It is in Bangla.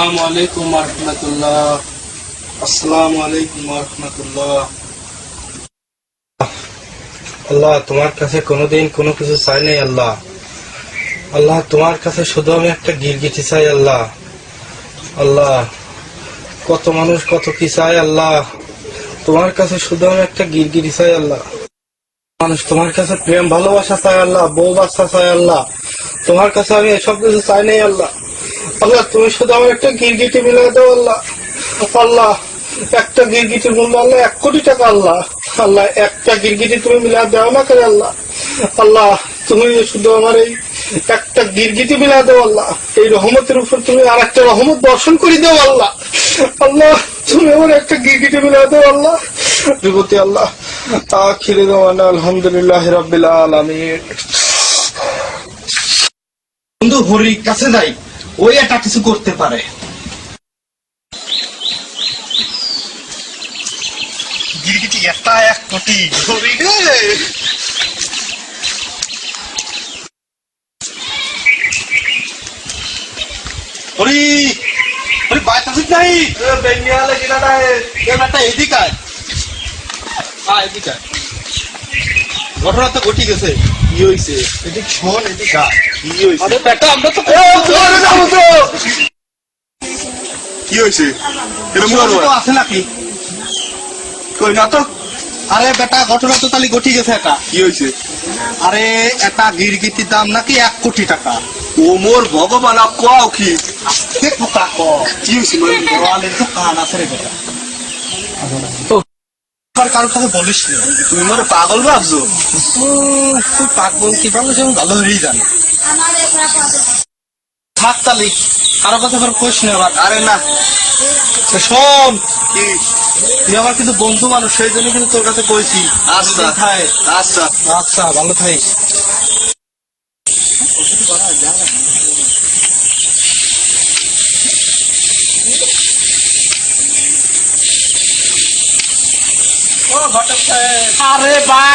আসসালামু আলাইকুম ওয়া রাহমাতুল্লাহ। আসসালামু আলাইকুম ওয়া রাহমাতুল্লাহ। আল্লাহ, তোমার কাছে কোনোদিন কোনো কিছু চাই নাই আল্লাহ। আল্লাহ, তোমার কাছে শুধু আমি একটা গিরগিটি চাই আল্লাহ। আল্লাহ, কত মানুষ কত কি চায় আল্লাহ, তোমার কাছে শুধু আমি একটা গিরগিটি চাই আল্লাহ। মানুষ তোমার কাছে প্রেম ভালোবাসা চায় আল্লাহ, বউ বাচ্চা চায় আল্লাহ। তোমার কাছে আমি এসব কিছু চাই নাই আল্লাহ। আল্লাহ, তুমি শুধু আমার একটা গিরগিটি মিলাই দাও আল্লাহ। আল্লাহ, একটা গিরগিটির মূল্য আল্লাহ 1 কোটি টাকা আল্লাহ। আল্লাহ, একটা গিরগিটি তুমি মিলাই দাও না করে আল্লাহ। আল্লাহ, তুমি শুধু আমার এই একটা গিরগিটি মিলাই দাও আল্লাহ। এই রহমতের উপর তুমি আর একটা রহমত বর্ষণ করে দাও আল্লাহ। আল্লাহ, তুমি আমার একটা গিরগিটি মিলাই দাও আল্লাহ। বিভূতি আল্লাহ আখিরে দাওয়ানা আলহামদুলিল্লাহি রাব্বিল আলামিন। বন্ধু হরির কাছে যাই, ওই একটা কিছু করতে পারে। গিরগিটি একটা 1 কোটি হরি রে। হরি হরি বাইতে আসিস নাই? বেঙ্গিয়া লাগি না রে, এটা এদিক আয়। এদিক আয়। ঘটনা তো ঘটি গেছে। কি হইছে? এদিক শোন, এদিক আয়। কি হইছে? আরে বেটা, আমরা তো কি হয়েছে? আছে নাকি? কই না তো। আরে বেটা, ঘটনা তো তাহলে ঘটি গেছে। এটা কি হয়েছে? আরে একটা গিরগিটির দাম নাকি 1 কোটি টাকা। ও মোর ভগবান, কাও কি কি হয়েছে? কান আছে রে বেটা। কারোর কাছে বলিস না। তুমি মোর পাগল ভাবছো? তুই পাগল কি পাগল সে ভালো হয়েই জানে। থাক তালি, কারো কাছে কোশ না আবার। আরে না। শোন, কি? তুই আমার কিন্তু বন্ধু মানুষ, সেই জন্য কিন্তু তোর কাছে কইছি। আচ্ছা আচ্ছা আচ্ছা, ভালো থাকিস। ও ঘটক সাহেব। আরে ভাই।